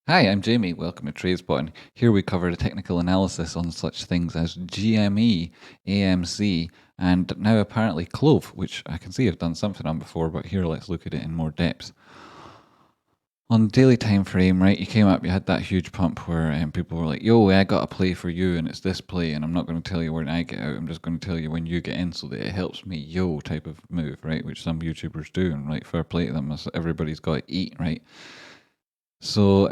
Hi, I'm Jamie. Welcome to Tradespotting. Here we cover the technical analysis on such things as GME, AMC, and now apparently Clov, which I can see I've done something on before, but here let's look at it in more depth. On the daily time frame, right, you came up, you had that huge pump where people were like, yo, I got a play for you, and it's this play, and I'm not going to tell you when I get out, I'm just going to tell you when you get in so that it helps me, yo, type of move, right, which some YouTubers do, and right, fair play to them, everybody's got to eat, right? So,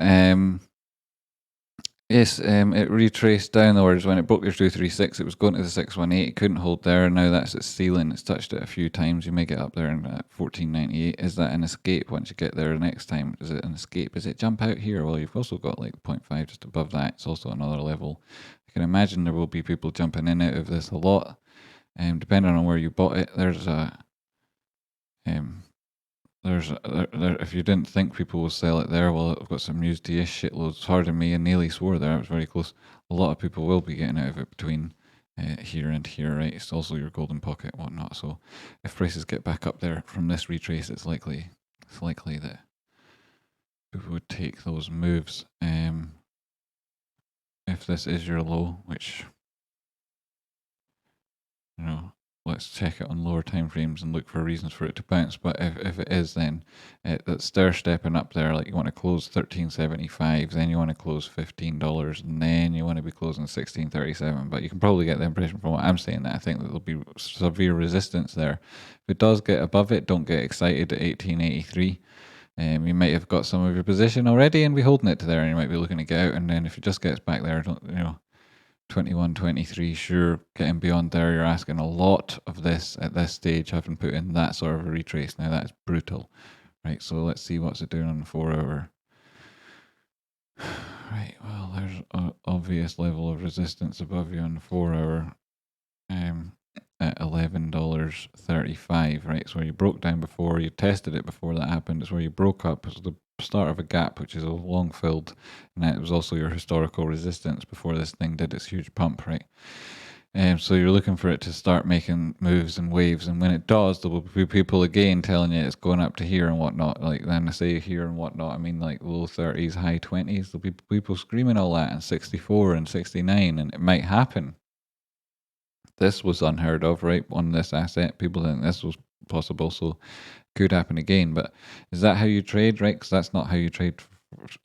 yes, it retraced downwards when it broke your 236. It was going to the 618. It couldn't hold there. Now that's its ceiling. It's touched it a few times. You may get up there in 1498. Is that an escape once you get there next time? Is it an escape? Is it jump out here? Well, you've also got like 0.5 just above that. It's also another level. I can imagine there will be people jumping in out of this a lot. Depending on where you bought it, there's a um, if you didn't think people will sell it there, well, I've got some news to you. Shitloads. Pardon me, and nearly swore there. I was very close. A lot of people will be getting out of it between here and here, right? It's also your golden pocket, and whatnot. So, if prices get back up there from this retrace, it's likely that people would take those moves. If this is your low, which you know, let's check it on lower time frames and look for reasons for it to bounce. But if it is, then that's stair stepping up there. Like you want to close 13.75, then you want to close $15, and then you want to be closing 16.37. But you can probably get the impression from what I'm saying that I think that there'll be severe resistance there. If it does get above it, don't get excited at 18.83. You might have got some of your position already and be holding it to there, and you might be looking to get out. And then if it just gets back there, don't 21, 23, sure, getting beyond there, you're asking a lot of this at this stage, having put in that sort of a retrace. Now that is brutal, right? So let's see what's it doing on the 4 hour. Right, well, there's an obvious level of resistance above you on the 4 hour at $11.35, right? It's where you broke down before, you tested it before that happened. It's where you broke up. It's the start of a gap, which is a long filled, and it was also your historical resistance before this thing did its huge pump, right? So you're looking for it to start making moves and waves, and when it does, there will be people again telling you it's going up to here and whatnot. Like then I say here and whatnot, I mean like low 30s, high 20s. There'll be people screaming all that, and 64 and 69, and it might happen. This was unheard of, right? On this asset, people didn't think this was possible, so could happen again. But is that how you trade, right? Because that's not how you trade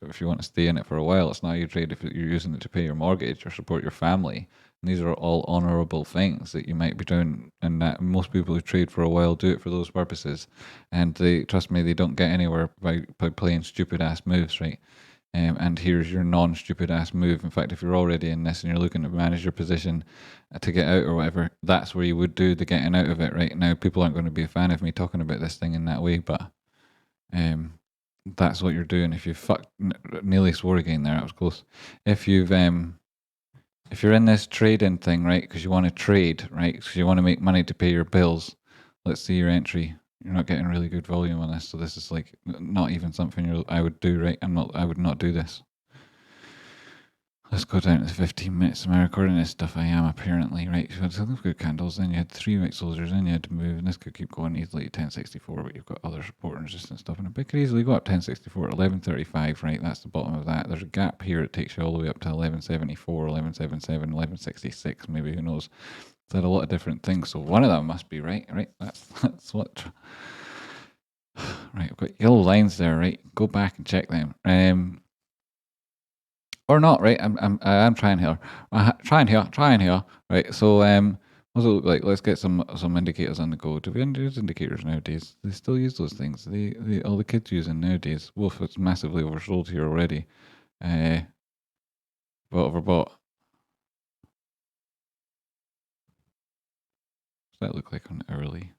if you want to stay in it for a while. It's not how you trade if you're using it to pay your mortgage or support your family. And these are all honourable things that you might be doing, and that most people who trade for a while do it for those purposes. And they trust me, they don't get anywhere by playing stupid ass moves, right? And here's your non-stupid ass move. In fact, if you're already in this and you're looking to manage your position to get out or whatever, that's where you would do the getting out of it. Right now, people aren't going to be a fan of me talking about this thing in that way, but that's what you're doing. If you nearly swore again there, that was close. If you've if you're in this trading thing, right, because you want to trade, right, because you want to make money to pay your bills, let's see your entry. You're not getting really good volume on this, so this is like not even something I would do, right? I would not do this. Let's go down to the 15 minutes. Am I recording this stuff? I am, apparently, right? So you had some good candles, then you had 3 white soldiers, then you had to move, and this could keep going easily to 1064, but you've got other support and resistance stuff, and it could easily go up 1064 at 1135, right? That's the bottom of that. There's a gap here, it takes you all the way up to 1174, 1177, 1166, maybe, who knows? Said a lot of different things, so one of them must be right, right? That's what. Right, I've got yellow lines there, right? Go back and check them. Or not, right? I'm trying here. Trying here. Right. So what's it look like? Let's get some indicators on the go. Do we use indicators nowadays? They still use those things. All the kids using nowadays. Wolf, it's massively oversold here already. Overbought. What's that look like on the early?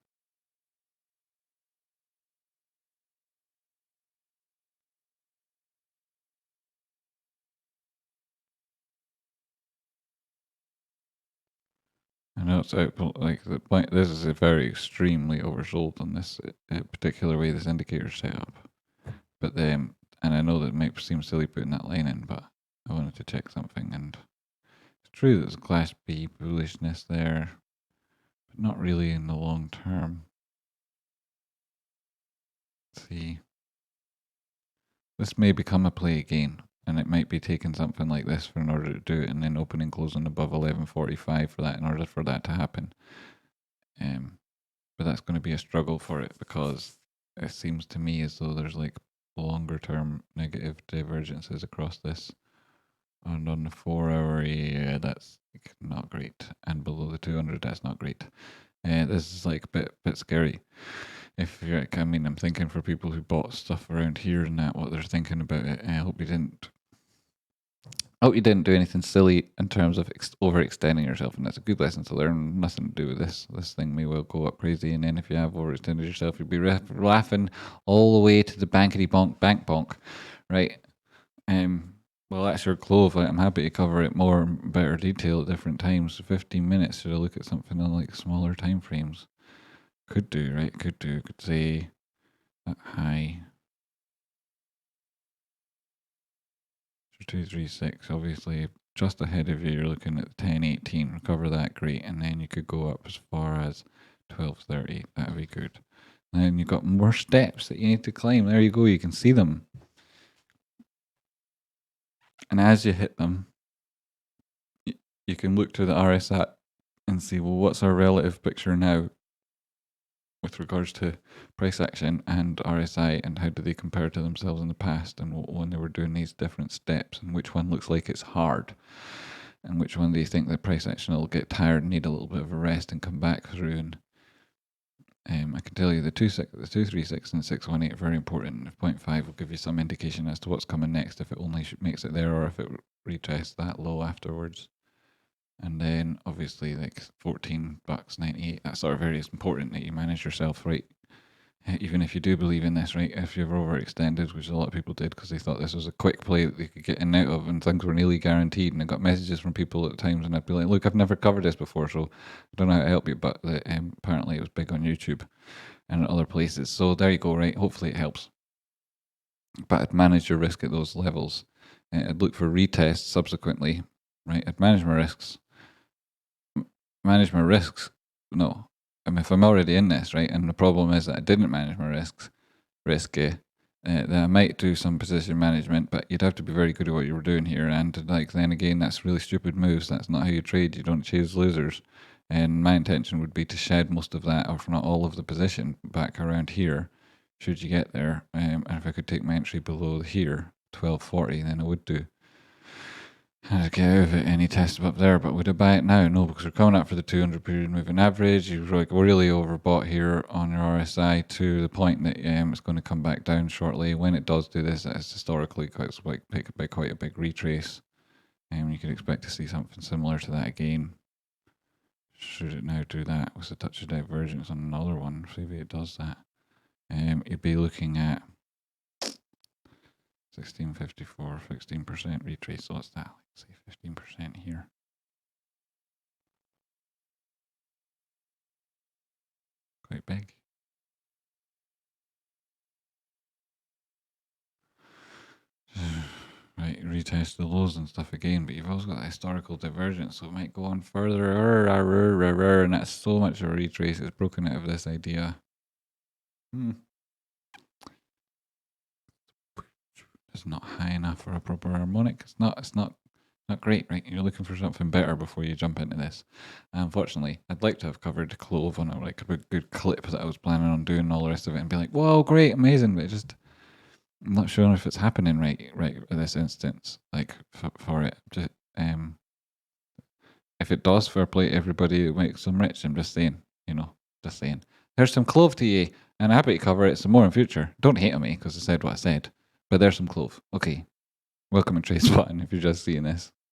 I know it's out, but like the point, this is a very extremely oversold on this particular way this indicator set up. But then, and I know that it might seem silly putting that line in, but I wanted to check something, and it's true there's a Class B bullishness there, but not really in the long term. Let's see. This may become a play again. And it might be taking something like this in order to do it, and then opening closing above 11.45 for that in order for that to happen. But that's going to be a struggle for it because it seems to me as though there's like longer term negative divergences across this. And on the 4 hour, yeah, that's like not great. And below the 200, that's not great. This is like a bit scary. If you're, I mean, I'm thinking for people who bought stuff around here and that, what they're thinking about it. I hope you didn't do anything silly in terms of overextending yourself, and that's a good lesson to learn. Nothing to do with this. This thing may well go up crazy, and then if you have overextended yourself, you'd be laughing all the way to the bankety bonk, right? Well, that's your Clove. I'm happy to cover it more in better detail at different times. 15 minutes. Should I look at something on like smaller time frames? Could do, right? Could say that high. 236, obviously just ahead of you. You're looking at 1018. Recover that, great, and then you could go up as far as 1230. That'd be good. And then you've got more steps that you need to climb. There you go. You can see them, and as you hit them, you can look to the RSI and see, well, what's our relative picture now with regards to price action and RSI, and how do they compare to themselves in the past, and when they were doing these different steps, and which one looks like it's hard, and which one do you think that price action will get tired and need a little bit of a rest and come back through. And I can tell you the 236 and 618 are very important. If 0.5 will give you some indication as to what's coming next, if it only makes it there or if it retests that low afterwards. And then obviously like $14.98, that sort of area is important that you manage yourself right. Even if you do believe in this, right? If you've overextended, which a lot of people did because they thought this was a quick play that they could get in and out of, and things were nearly guaranteed. And I got messages from people at times, and I'd be like, "Look, I've never covered this before, so I don't know how to help you." But apparently, it was big on YouTube and other places. So there you go, right? Hopefully, it helps. But I'd manage your risk at those levels. I'd look for retests subsequently, right? I'd manage my risks. No, I mean, if I'm already in this, right, and the problem is that I didn't manage my risk, then I might do some position management, but you'd have to be very good at what you were doing here. And like, then again, that's really stupid moves. That's not how you trade. You don't chase losers. And my intention would be to shed most of that, or if not all of the position, back around here, should you get there. And if I could take my entry below here, 1240, then I would do. I'd get out of it any test up there, but would I buy it now? No, because we're coming up for the 200 period moving average. You've like really overbought here on your RSI to the point that it's going to come back down shortly. When it does do this, it's historically quite a big retrace. And you could expect to see something similar to that again. Should it now do that with a touch of divergence on another one? Maybe it does that. You'd be looking at 1654, 16% retrace. So what's that? Say 15% here. Quite big. Right, retest the lows and stuff again, but you've also got that historical divergence, so it might go on further, and that's so much of a retrace. It's broken out of this idea. It's not high enough for a proper harmonic. It's not great, right? You're looking for something better before you jump into this. Unfortunately, I'd like to have covered Clove on a good clip that I was planning on doing and all the rest of it, and be like, whoa, great, amazing, but I'm not sure if it's happening right in this instance. Like for it, just if it does, fair play to everybody who makes them rich. I'm just saying, just saying. There's some Clove to you, and I'm happy to cover it some more in future. Don't hate on me because I said what I said. But there's some Clove. Okay. Welcome to Tradespotting if you're just seeing this.